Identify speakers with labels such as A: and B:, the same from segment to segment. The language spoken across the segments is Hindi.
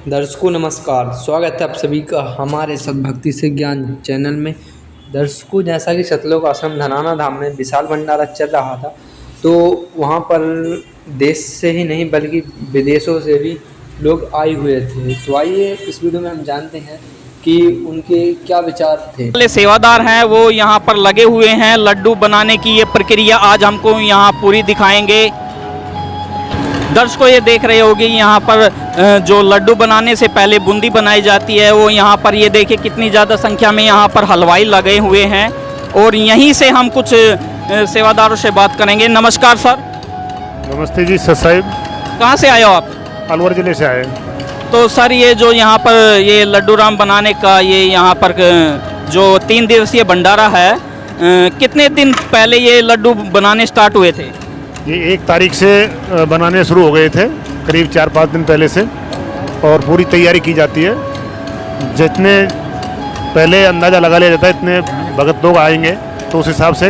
A: दर्शकों नमस्कार, स्वागत है आप सभी का हमारे सद्भक्ति से ज्ञान चैनल में। दर्शकों, जैसा कि सतलोक आश्रम धनाना धाम में विशाल भंडारा चल रहा था, तो वहाँ पर देश से ही नहीं बल्कि विदेशों से भी लोग आए हुए थे। तो आइए इस वीडियो में हम जानते हैं कि उनके क्या विचार थे।
B: सेवादार हैं वो यहाँ पर लगे हुए हैं। लड्डू बनाने की ये प्रक्रिया आज हमको यहाँ पूरी दिखाएंगे। दर्शकों, ये देख रहे होंगे यहाँ पर जो लड्डू बनाने से पहले बूंदी बनाई जाती है, वो यहाँ पर ये देखिए कितनी ज़्यादा संख्या में यहाँ पर हलवाई लगे हुए हैं। और यहीं से हम कुछ सेवादारों से बात करेंगे। नमस्कार सर।
C: नमस्ते जी सर साहिब।
B: कहाँ से आए हो आप?
C: अलवर ज़िले से आए।
B: तो सर, ये जो यहाँ पर ये लड्डू राम बनाने का ये यहाँ पर जो 3 दिवसीय भंडारा है, कितने दिन पहले ये लड्डू बनाने स्टार्ट हुए थे?
C: ये 1 तारीख से बनाने शुरू हो गए थे, करीब 4-5 दिन पहले से, और पूरी तैयारी की जाती है। जितने पहले अंदाज़ा लगा लिया जाता है इतने भगत लोग आएंगे, तो उस हिसाब से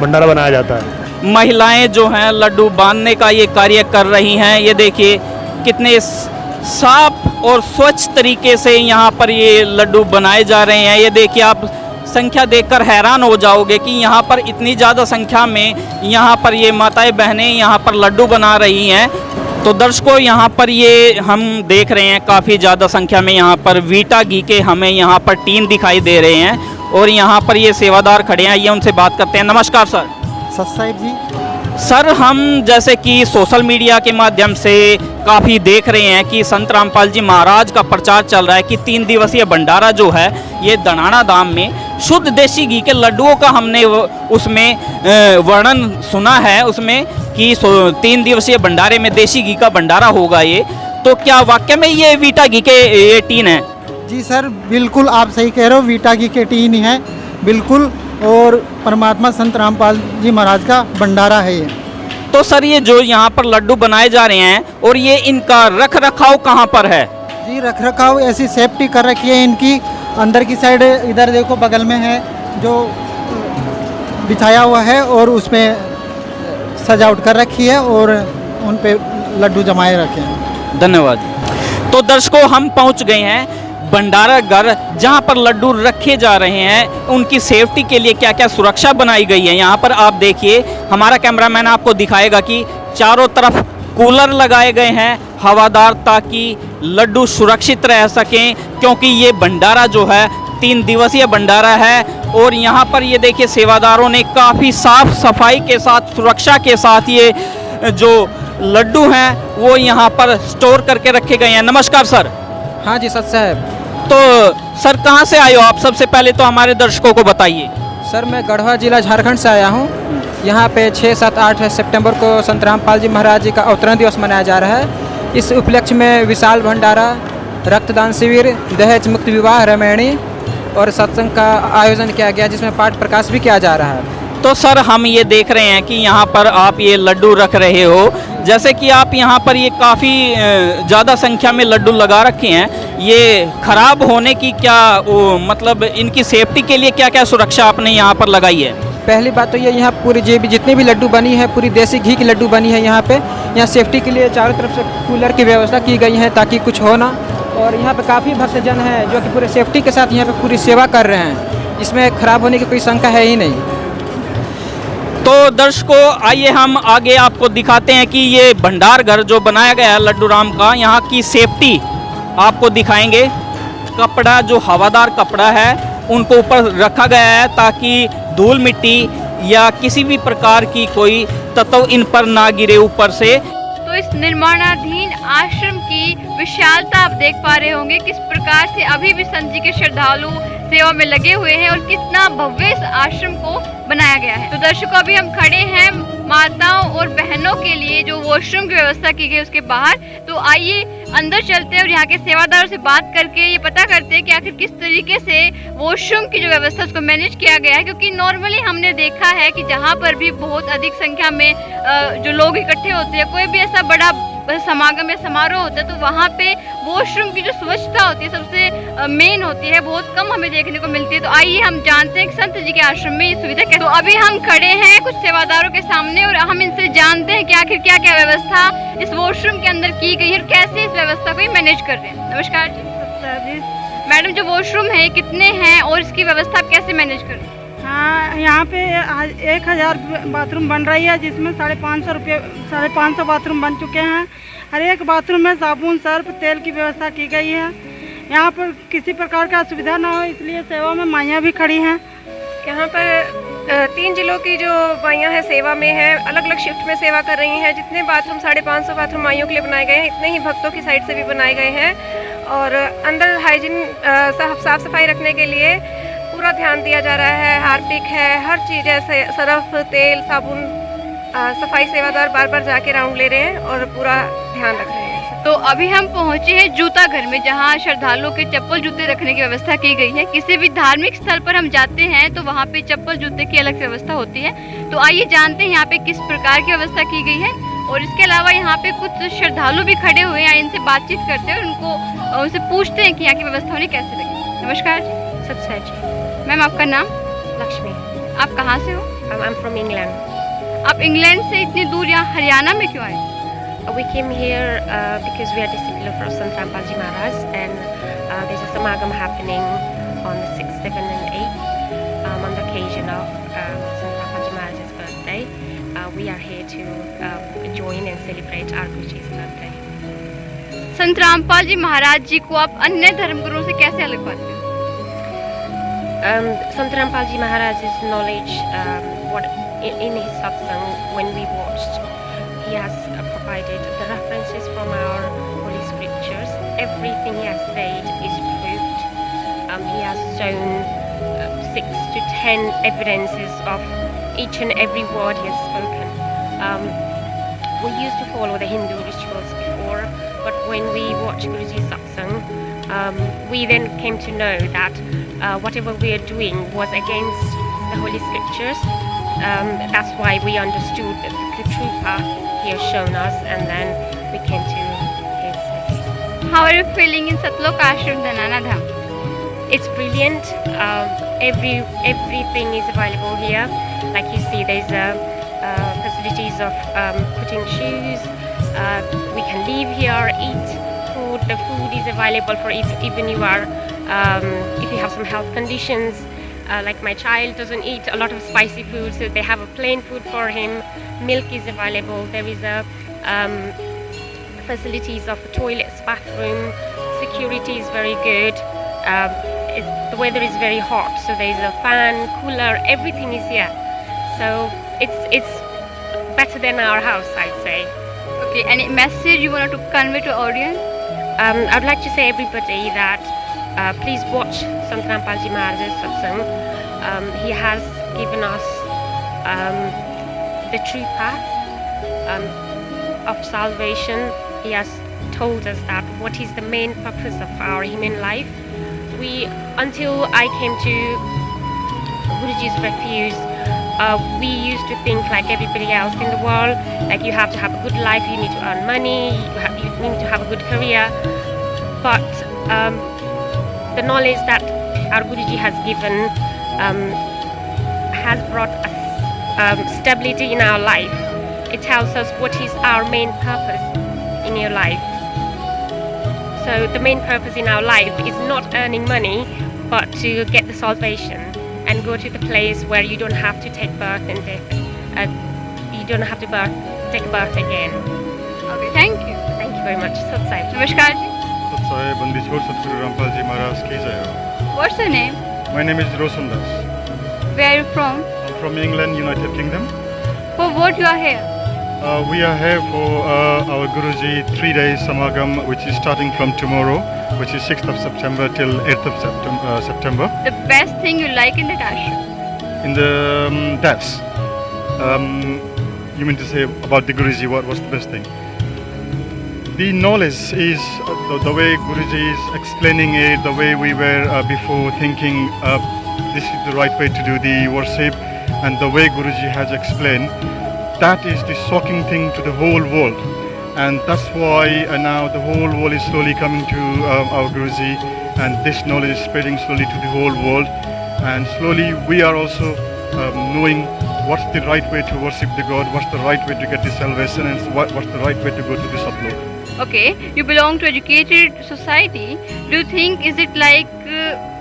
C: भंडारा बनाया जाता है।
B: महिलाएं जो हैं लड्डू बांधने का ये कार्य कर रही हैं। ये देखिए कितने साफ और स्वच्छ तरीके से यहाँ पर ये लड्डू बनाए जा रहे हैं। ये देखिए, आप संख्या देखकर हैरान हो जाओगे कि यहाँ पर इतनी ज़्यादा संख्या में यहाँ पर ये माताएं बहनें यहाँ पर लड्डू बना रही हैं। तो दर्शकों, यहाँ पर ये हम देख रहे हैं काफ़ी ज़्यादा संख्या में यहाँ पर वीटा घी के हमें यहाँ पर टीन दिखाई दे रहे हैं। और यहाँ पर ये सेवादार खड़े हैं, ये उनसे बात करते हैं। नमस्कार सर।
D: सत साहिब जी।
B: सर, हम जैसे कि सोशल मीडिया के माध्यम से काफ़ी देख रहे हैं कि संत रामपाल जी महाराज का प्रचार चल रहा है कि 3 दिवसीय भंडारा जो है ये धनाना धाम में शुद्ध देसी घी के लड्डुओं का हमने उसमें वर्णन सुना है उसमें कि 3 दिवसीय भंडारे में देसी घी का भंडारा होगा। ये तो क्या वाकई में ये वीटा घी के ये टीन है?
D: जी सर, बिल्कुल आप सही कह रहे हो, वीटा घी के टीन है बिल्कुल। और परमात्मा संत रामपाल जी महाराज का भंडारा है ये।
B: तो सर, ये जो यहाँ पर लड्डू बनाए जा रहे हैं और ये इनका रख रखाव कहाँ पर है?
D: जी, रख रखाव ऐसी सेफ्टी कर रखी है इनकी। अंदर की साइड इधर देखो बगल में है जो बिछाया हुआ है, और उसमें सजावट कर रखी है और उन पे लड्डू जमाए रखे हैं।
B: धन्यवाद। तो दर्शकों, हम पहुँच गए हैं भंडारा घर, जहाँ पर लड्डू रखे जा रहे हैं। उनकी सेफ्टी के लिए क्या क्या सुरक्षा बनाई गई है यहाँ पर आप देखिए। हमारा कैमरामैन आपको दिखाएगा कि चारों तरफ कूलर लगाए गए हैं हवादार, ताकि लड्डू सुरक्षित रह सकें, क्योंकि ये भंडारा जो है 3 दिवसीय भंडारा है। और यहाँ पर ये देखिए सेवादारों ने काफ़ी साफ सफाई के साथ, सुरक्षा के साथ ये जो लड्डू हैं वो यहाँ पर स्टोर करके रखे गए हैं। नमस्कार सर।
E: हाँ जी सत साहब।
B: तो सर, कहाँ से आए हो आप? सबसे पहले तो हमारे दर्शकों को बताइए।
E: सर, मैं गढ़वा जिला झारखंड से आया हूँ। यहाँ पे 6, 7, 8 सितंबर को संत रामपाल जी महाराज जी का अवतरण दिवस मनाया जा रहा है। इस उपलक्ष्य में विशाल भंडारा, रक्तदान शिविर, दहेज मुक्त विवाह रमैणी और सत्संग का आयोजन किया गया, जिसमें पाठ प्रकाश भी किया जा रहा है।
B: तो सर, हम ये देख रहे हैं कि यहाँ पर आप ये लड्डू रख रहे हो, जैसे कि आप यहाँ पर ये काफ़ी ज़्यादा संख्या में लड्डू लगा रखे हैं। ये ख़राब होने की क्या मतलब इनकी सेफ्टी के लिए क्या क्या सुरक्षा आपने यहाँ पर लगाई है?
E: पहली बात तो ये, यहाँ पूरी जितनी भी लड्डू बनी है पूरी देसी घी की लड्डू बनी है। यहाँ पे सेफ्टी के लिए चारों तरफ से कूलर की व्यवस्था की गई है ताकि कुछ हो ना। और यहाँ पे काफ़ी भक्तजन हैं जो कि पूरे सेफ्टी के साथ यहाँ पे पूरी सेवा कर रहे हैं। इसमें ख़राब होने की कोई शंका है ही नहीं।
B: तो दर्शकों, आइए हम आगे आपको दिखाते हैं कि ये भंडार घर जो बनाया गया है लड्डू राम का, यहाँ की सेफ्टी आपको दिखाएंगे। कपड़ा जो हवादार कपड़ा है उनको ऊपर रखा गया है ताकि धूल मिट्टी या किसी भी प्रकार की कोई तत्व इन पर ना गिरे ऊपर से।
F: तो इस निर्माणाधीन आश्रम की विशालता आप देख पा रहे होंगे, किस प्रकार से अभी भी संत जी के श्रद्धालु सेवा में लगे हुए हैं और कितना भव्य इस आश्रम को बनाया गया है। तो दर्शकों, अभी हम खड़े हैं माताओं और बहनों के लिए जो वॉशरूम की व्यवस्था की गई उसके बाहर। तो आइए अंदर चलते हैं और यहाँ के सेवादारों से बात करके ये पता करते हैं कि आखिर किस तरीके से वॉशरूम की जो व्यवस्था उसको मैनेज किया गया है। क्योंकि नॉर्मली हमने देखा है कि जहाँ पर भी बहुत अधिक संख्या में जो लोग इकट्ठे होते हैं, कोई भी ऐसा बड़ा समागम या समारोह होता है तो वहाँ पे वॉशरूम की जो स्वच्छता होती है सबसे मेन होती है, बहुत कम हमें देखने को मिलती है। तो आइए हम जानते हैं कि संत जी के आश्रम में ये सुविधा कैसे। तो अभी हम खड़े हैं कुछ सेवादारों के सामने और हम इनसे जानते हैं कि आखिर क्या क्या व्यवस्था इस वॉशरूम के अंदर की गई है और कैसे इस व्यवस्था को मैनेज कर रहे हैं। नमस्कार जी। मैडम, जो वॉशरूम है कितने हैं और इसकी व्यवस्था आप कैसे मैनेज कर रहे हैं?
G: हाँ, यहाँ पे 1000 बाथरूम बन रही है, जिसमें 550 बाथरूम बन चुके हैं। हर एक बाथरूम में साबुन, सर्फ, तेल की व्यवस्था की गई है। यहाँ पर किसी प्रकार का असुविधा ना हो, इसलिए सेवा में माइयाँ भी खड़ी हैं।
H: यहाँ पर 3 जिलों की जो माइयाँ हैं सेवा में हैं, अलग अलग शिफ्ट में सेवा कर रही हैं। जितने बाथरूम 550 बाथरूम माइयों के लिए बनाए गए हैं, इतने ही भक्तों की साइड से भी बनाए गए हैं। और अंदर हाइजीन साफ सफाई रखने के लिए पूरा ध्यान दिया जा रहा है। हार्पिक है, हर चीज़ है, सर्फ, तेल, साबुन। सफाई सेवादार बार बार जाके राउंड ले रहे हैं और पूरा ध्यान रख रहे हैं।
F: तो अभी हम पहुंचे हैं जूता घर में, जहां श्रद्धालुओं के चप्पल जूते रखने की व्यवस्था की गई है। किसी भी धार्मिक स्थल पर हम जाते हैं तो वहां पे चप्पल जूते की अलग व्यवस्था होती है। तो आइए जानते हैं यहाँ पे किस प्रकार की व्यवस्था की गई है। और इसके अलावा यहाँ पे कुछ श्रद्धालु भी खड़े हुए हैं, इनसे बातचीत करते हैं और उनसे पूछते हैं कि यहाँ की व्यवस्था उन्हें कैसे लगी। नमस्कार जी।
H: सत्सै जी।
F: मैम, आपका नाम?
H: लक्ष्मी।
F: आप कहाँ से हो?
H: I am from England.
F: आप इंग्लैंड से इतनी दूर यहाँ हरियाणा में क्यों आए?
H: We came here because we are disciples of Sant Rampal Ji Maharaj, and there's a samagam happening on the 6th, 7th and 8th on the occasion of Sant Rampal Ji Maharaj's birthday. We are here to join and celebrate our Guruji's birthday.
F: संत रामपाल जी महाराज जी को आप अन्य धर्मगुरुओं से कैसे अलग पाते हो?
H: Sant Rampal Ji Maharaj's knowledge, what in his satsang when we watched, he has provided the references from our holy scriptures. Everything he has said is proved. He has shown 6 to 10 evidences of each and every word he has spoken. We used to follow the Hindu rituals before, but when we watched Guruji's satsang, we then came to know that whatever we are doing was against the holy scriptures. That's why we understood the true path he has shown us, and then we came to his.
F: How are you feeling in Satlok Ashram Dhanana Dham?
H: It's brilliant. Everything is available here. Like you see, there's facilities of putting shoes. We can live here, eat food. The food is available for even you are if you have some health conditions. Like my child doesn't eat a lot of spicy food, so they have a plain food for him. Milk is available. There is a facilities of toilets, bathroom. Security is very good. The weather is very hot, so there is a fan, cooler. Everything is here, so it's better than our house, I'd say.
F: Okay, any message you want to convey to audience?
H: I'd like to say everybody that please watch Sant Rampal Ji Maharaj's satsang. He has given us the true path of salvation. He has told us that what is the main purpose of our human life. Until I came to Guruji's refuge, we used to think like everybody else in the world, like you have to have a good life, you need to earn money, you need to have a good career. But the knowledge that our Guruji has given has brought us stability in our life. It tells us what is our main purpose in your life. So the main purpose in our life is not earning money, but to get the salvation and go to the place where you don't have to take birth and you don't have to take birth again.
F: Okay, thank you.
H: Thank you very much. Satsai.
F: Namaskar ji.
I: Satsai Bandishwar Satguru Rampal Ji Maharaj ki jai ho.
F: What's your name?
I: My name is Rosundas.
F: Where are you from?
I: I'm from England, United Kingdom.
F: For what you are here?
I: We are here for our Guruji 3 days Samagam, which is starting from tomorrow, which is 6th of September till 8th of September.
F: The best thing you like in that ashram?
I: In the deaths. You mean to say about the Guruji, what was the best thing? The knowledge is the way Guruji is explaining it, the way we were before thinking this is the right way to do the worship, and the way Guruji has explained. That is the shocking thing to the whole world. and that's why now the whole world is slowly coming to our Guruji, and this knowledge is spreading slowly to the whole world, and slowly we are also knowing what's the right way to worship the God, what's the right way to get the salvation, and what's the right way to go to the Satlok.
F: Okay, you belong to educated society. Do you think is it like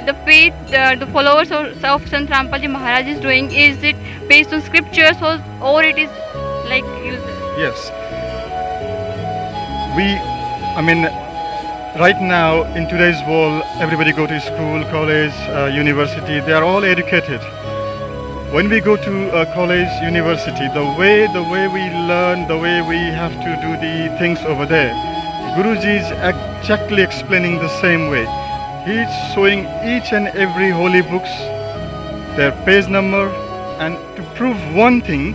F: the faith the followers of Sant Rampal Ji Maharaj is doing, is it based on scriptures or it is like
I: Yes. Right now in today's world, everybody go to school, college, university. They are all educated. When we go to college, university, the way we learn, the way we have to do the things over there, Guruji is exactly explaining the same way. He is showing each and every holy books, their page number, and to prove one thing,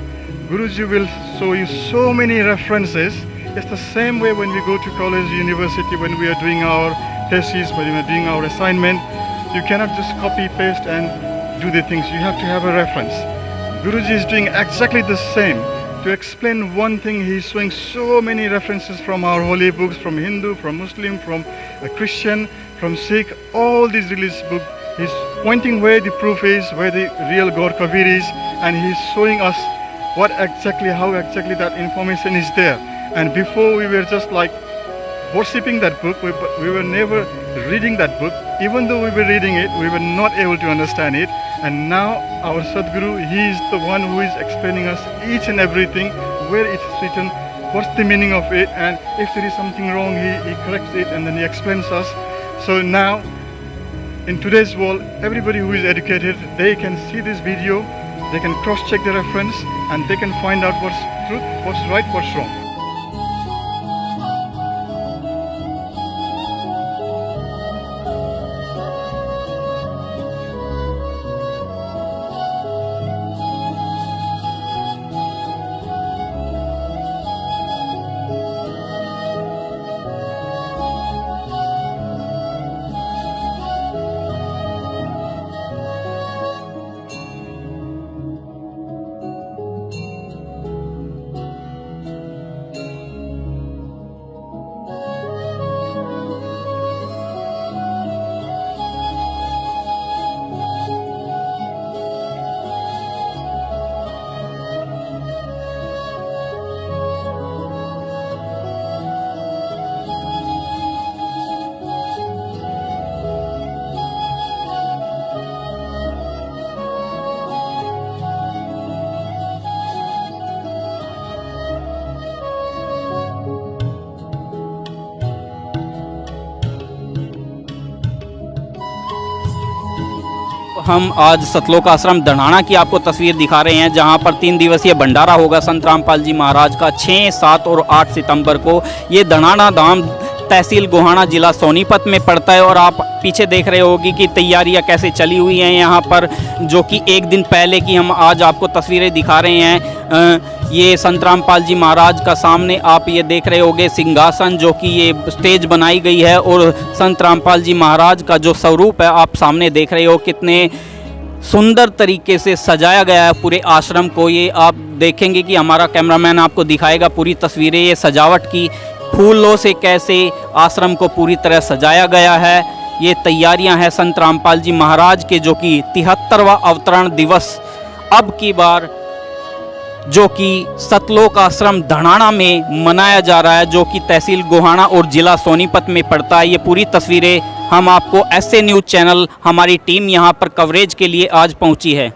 I: Guruji will show you so many references. It's the same way when we go to college, university, when we are doing our thesis, when we are doing our assignment, you cannot just copy, paste and do the things. You have to have a reference. Guruji is doing exactly the same. To explain one thing, he is showing so many references from our holy books, from Hindu, from Muslim, from a Christian, from Sikh, all these religious books. He's pointing where the proof is, where the real God Kabir is, and he's showing us how exactly that information is there. And before we were just like worshipping that book, we were never reading that book. Even though we were reading it, we were not able to understand it. And now our Sadguru, he is the one who is explaining us each and everything, where it is written, what's the meaning of it, and if there is something wrong, he corrects it and then he explains us. So now, in today's world, everybody who is educated, they can see this video, they can cross-check the reference, and they can find out what's truth, what's right, what's wrong.
B: हम आज सतलोक आश्रम धनाना की आपको तस्वीर दिखा रहे हैं, जहां पर 3 दिवसीय भंडारा होगा संत रामपाल जी महाराज का 6, 7 और 8 सितंबर को। ये धनाना धाम तहसील गोहाना जिला सोनीपत में पड़ता है और आप पीछे देख रहे होगी कि तैयारियां कैसे चली हुई हैं यहाँ पर, जो कि एक दिन पहले की हम आज आपको तस्वीरें दिखा रहे हैं। ये संत रामपाल जी महाराज का सामने आप ये देख रहे होगे सिंहासन, जो कि ये स्टेज बनाई गई है, और संत रामपाल जी महाराज का जो स्वरूप है आप सामने देख रहे हो, कितने सुंदर तरीके से सजाया गया है पूरे आश्रम को। ये आप देखेंगे कि हमारा कैमरामैन आपको दिखाएगा पूरी तस्वीरें, ये सजावट की, फूलों से कैसे आश्रम को पूरी तरह सजाया गया है। ये तैयारियां हैं संत रामपाल जी महाराज के, जो कि 73वां अवतरण दिवस अब की बार जो कि सतलोक आश्रम धनाना में मनाया जा रहा है, जो कि तहसील गोहाना और जिला सोनीपत में पड़ता है। ये पूरी तस्वीरें हम आपको ऐसे न्यूज़ चैनल, हमारी टीम यहाँ पर कवरेज के लिए आज पहुँची है।